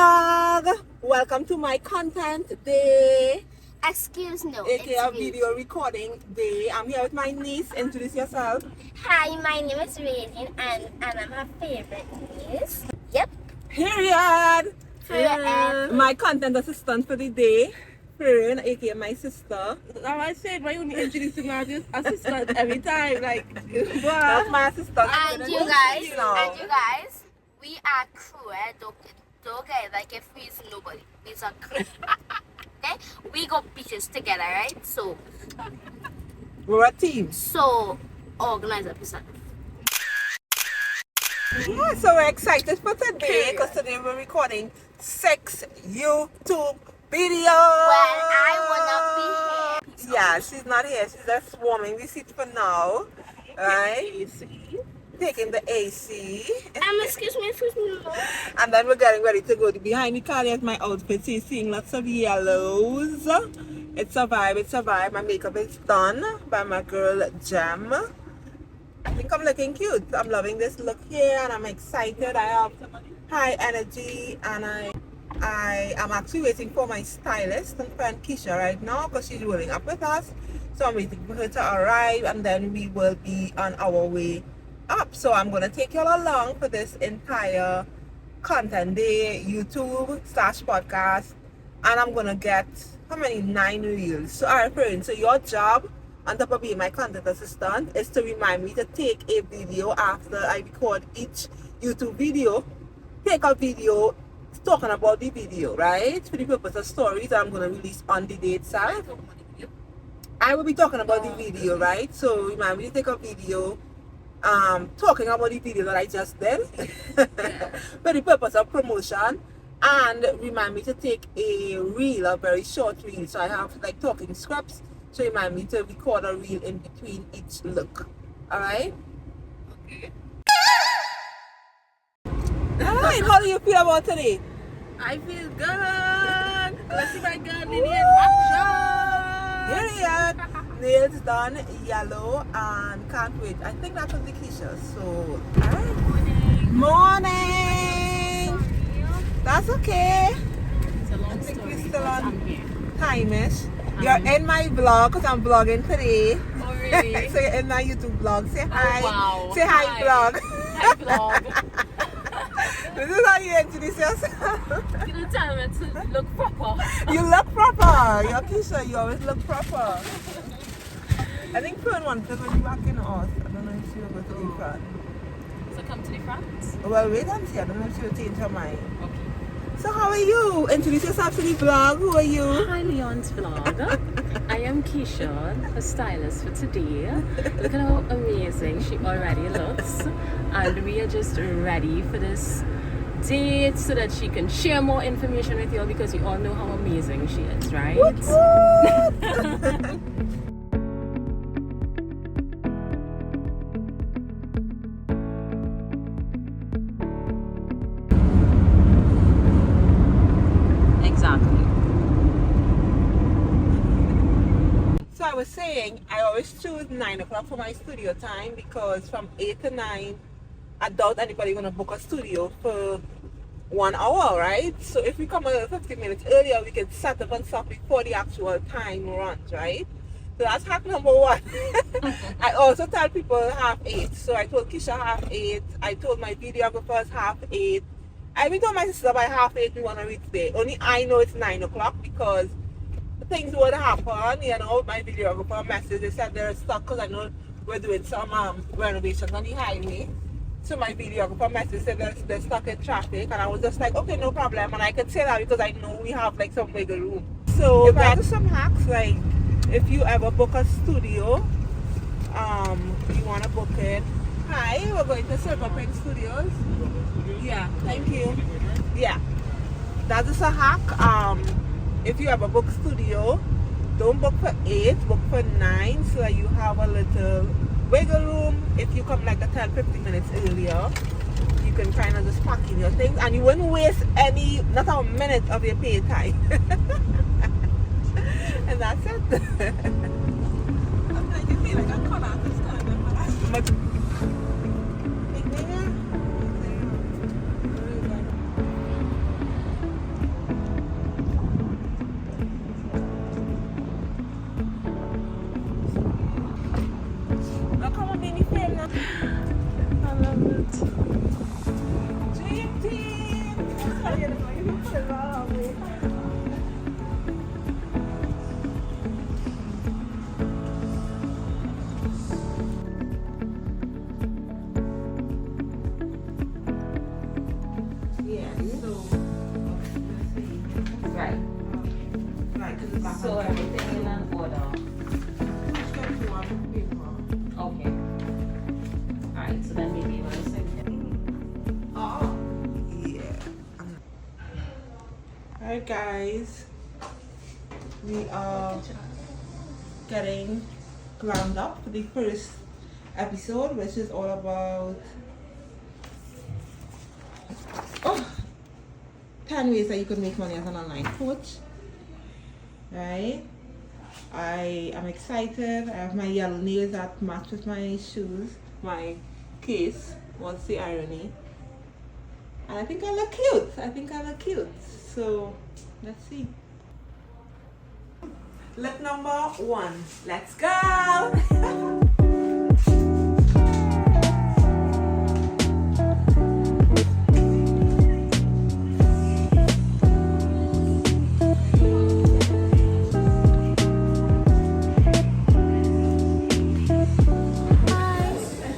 vlog. Welcome to my content day. Excuse no. AKA video recording day. I'm here with my niece. Introduce yourself. Hi, my name is Radiant and I'm her favorite niece. Yep. Period. Period. My content assistant for the day. Fern, aka my sister. Now I said, why you only introducing my assistant every time? Like, That's my assistant. And you guys, we are crew. Don't get like if we's nobody. We's a crew. Okay? We go beaches together, right? So We're a team. So organize episode. Yeah, so we're excited for today because today we're recording 6 YouTube videos. Well, I will not be here. Yeah, she's not here. She's just warming the seat for now. Right? Taking the AC. Excuse me. And then we're getting ready to go behind the car. There's my outfit. So you're seeing lots of yellows. It's a vibe. My makeup is done by my girl Gem. I think I'm looking cute. I'm loving this look here and I'm excited. I have high energy and I am actually waiting for my stylist and friend Keisha right now because she's rolling up with us. So I'm waiting for her to arrive and then we will be on our way up. So I'm going to take you all along for this entire content day, YouTube / podcast. And I'm going to get, how many? 9 reels. So alright friends, so your job on top of being my content assistant is to remind me to take a video after I record each YouTube video. Take a video talking about the video, right? For the purpose of stories I'm going to release on the day itself. I will be talking about the video, right? So remind me to take a video talking about the video that I just did for the purpose of promotion, and remind me to take a reel, a very short reel. So I have like talking scripts, so remind me to record a reel in between each look. Alright? Okay. Alright, how do you feel about today? I feel good. Let's see my girl in action. Period. Nails done, yellow, and can't wait. I think that was the Keisha. So, alright. Morning. That's okay. It's a long I think story. we're still on I'm here. time-ish. You're in my vlog because I'm vlogging today. Oh, really? So you're in my YouTube vlog. Say hi. Wow. Say hi, vlog. Hi, vlog. This is how you introduce yourself. You don't tell me to look proper. You look proper. You're Keisha. You always look proper. I think Fern wanted to go back in us. I don't know if she will go to the front. So come to the front. Well, wait and see. I don't know if she will change her mind. Okay. So how are you? Introduce yourself to the vlog. Who are you? Hi, Leon's vlog. I am Keisha, her stylist for today. Look at how amazing she already looks. And we are just ready for this date so that she can share more information with you all, because you all know how amazing she is, right? Exactly. So I was saying, I always choose 9 o'clock for my studio time because from 8 to 9, I doubt anybody gonna book a studio for 1 hour, right? So if we come a 15 minutes earlier, we can set up and stuff before the actual time runs, right? So that's hack number 1. I also tell people 7:30. So I told Keisha 7:30. I told my videographers 7:30. I even told my sister by 7:30 we want to reach there. Only I know it's 9 o'clock because things would happen, you know. My videographer message, they said they're stuck because I know we're doing some renovations on the highway. So my videographer message said they're stuck in traffic, and I was just like, okay, no problem. And I could say that because I know we have like some wiggle room. So that's some hacks, like if you ever book a studio, you want to book it. Hi, we're going to Silver Print Studios. Yeah, thank you. Yeah, that is a hack. If you ever book studio, don't book for 8, book for 9 so that you have a little wiggle room. If you come like a 10-15 minutes earlier, you can kind of just pack in your things and you wouldn't waste not a minute of your pay time. And that's it. I'm like, you feel like a con artist kind of. Alright guys, we are getting glammed up for the first episode, which is all about 10 ways that you could make money as an online coach. Right? I am excited. I have my yellow nails that match with my shoes, my case. What's the irony? And I think I look cute. So let's see. Look number 1. Let's go.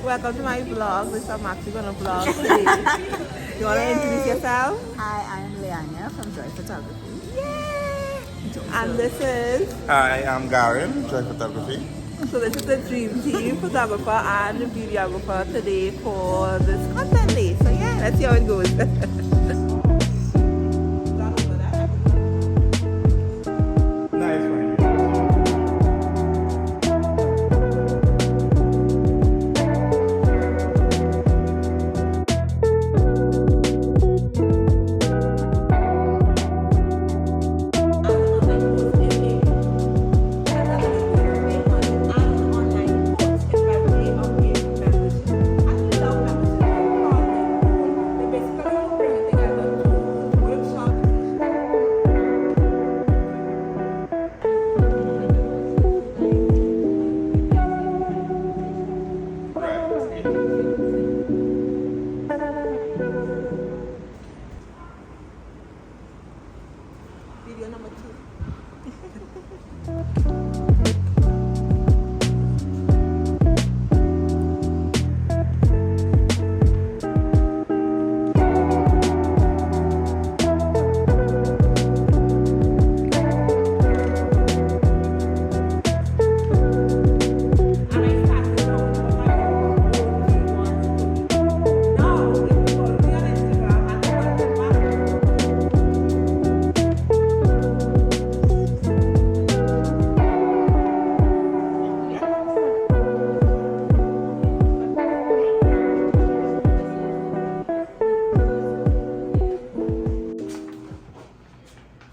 Welcome to my vlog. This is Maxi gonna vlog today. You wanna introduce yourself? Hi, I'm Leania from Joy Photography. And this is, Hi, I'm Garen, Joy Photography. so this is the dream team, photographer and videographer today for this content day. So yeah, let's see how it goes. Nice one. Video number 2.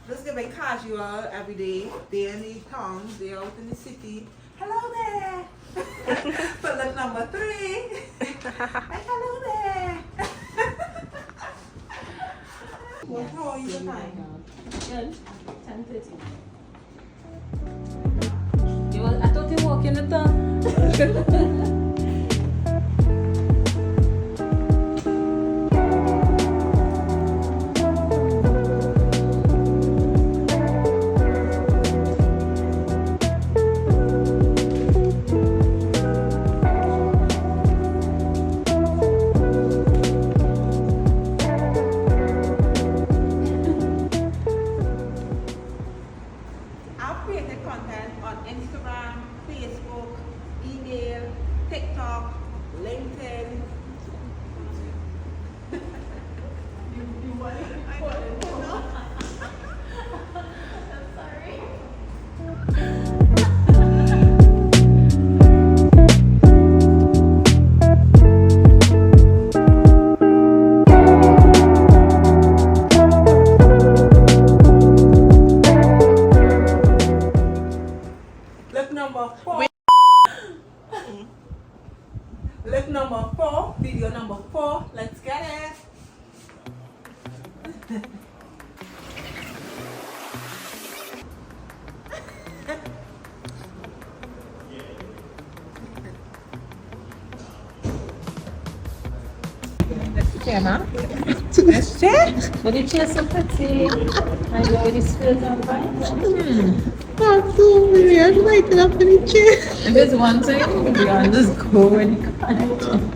Just give a casual everyday day in the town, day out in the city. Hello there. For look number 3. Hey, hello there. What how are you tonight? Good. 10:30. I thought you were walking the dog. I've created content on Instagram, Facebook, email, TikTok, LinkedIn. you want it? I know. Look number 4. Look number 4. Video number 4. Let's get it. Emma, let's check. But the chair so pretty. I know it is filled up, right? That's so weird. Light it up in the chair. If it's one thing, we are just go when you can't.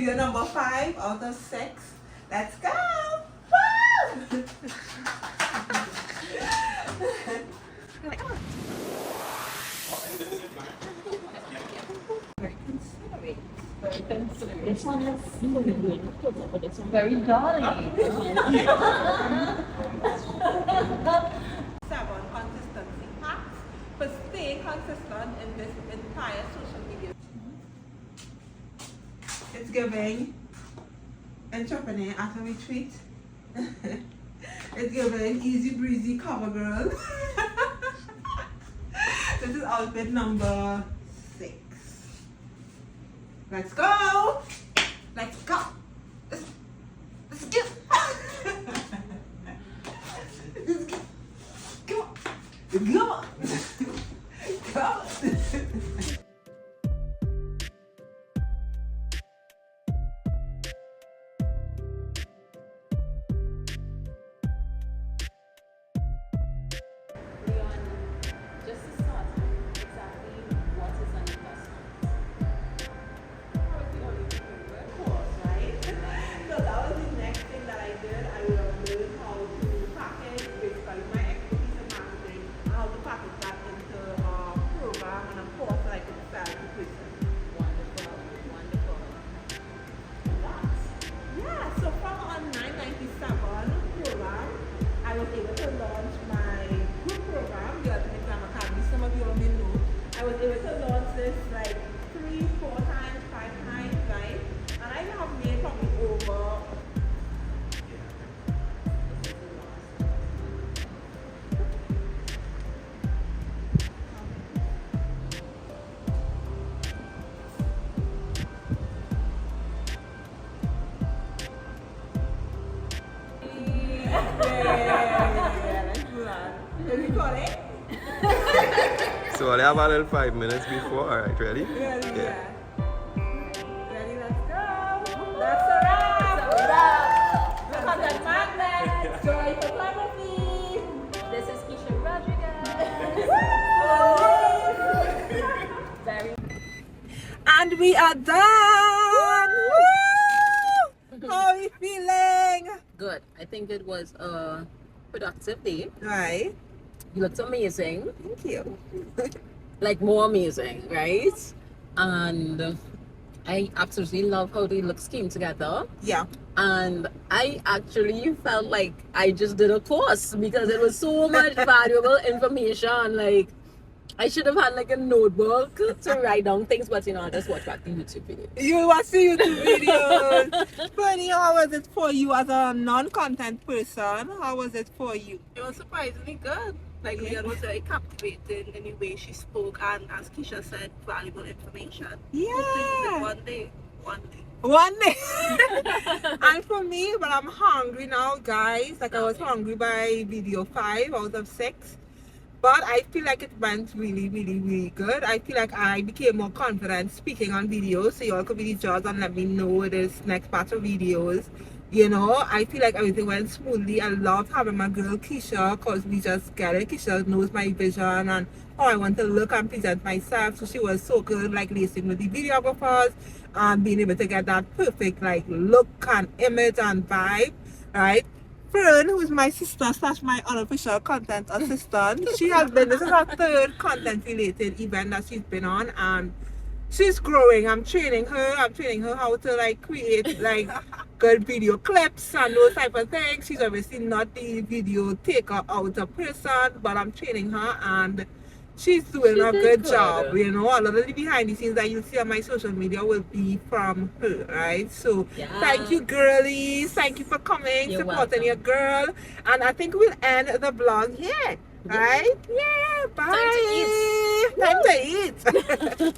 Video number 5 out of 6. Let's go! Woo! This one is but it's very darling. 7, consistency hacks for staying consistent in this entire social media. It's giving entrepreneur at a retreat. It's giving easy breezy cover girl. This is outfit number 6. Let's go! Let's go! Let's go! Let's go! Come on! Come on! Come on! Leon, just to start, exactly what is an investment? Right? So that was the next thing that I did. I learned how to package, basically my expertise in marketing, and how to package that into a program and a course that I could sell to person. Wonderful, wonderful. That's Yeah, so from a 997 program, I was able to launch my group program, the Ultimate Glam Academy. Some of you may know. I was able to launch this like 3, 4 times, 5 times, right? And I have made probably over. Is it recording? So I have a little 5 minutes before. Alright, ready? Ready, Yeah. yeah. Ready, let's go. That's a wrap. Look at that magnet. Joy photography. this is Keisha Rodriguez. Very And we are done. Woo! How are we feeling? good. I think it was a productive day. Right. You looked amazing. Thank you. Like more amazing, right? And I absolutely love how the looks came together. Yeah. And I actually felt like I just did a course because it was so much valuable information. Like I should have had like a notebook to write down things, but you know, I just watch back the YouTube video. You watch the YouTube videos. Funny, how was it for you as a non-content person? How was it for you? It was surprisingly good. Like Leon was very captivating in the way she spoke, and as Keisha said, valuable information. Yeah. One day. One day. And for me, but I'm hungry now, guys. Like I was hungry by video 5 out of 6. But I feel like it went really, really, really good. I feel like I became more confident speaking on videos. So y'all could be the judge and let me know this next batch of videos. You know, I feel like everything went smoothly. I love having my girl Keisha because we just get it. Keisha knows my vision and how I want to look and present myself. So she was so good, like liaising with the videographers and being able to get that perfect like look and image and vibe, right? Fern, who's my sister / my unofficial content assistant, she has been, this is her 3rd content related event that she's been on, and she's growing. I'm training her how to like create like good video clips and those type of things. She's obviously not the video taker out of person, but I'm training her and she's doing a good job. You know, a lot of the behind the scenes that you'll see on my social media will be from her, right? So thank you, girlies. Thank you for coming, You're supporting welcome. your girl. And I think we'll end the vlog here, right? Yeah, bye. Time to eat. Time to eat.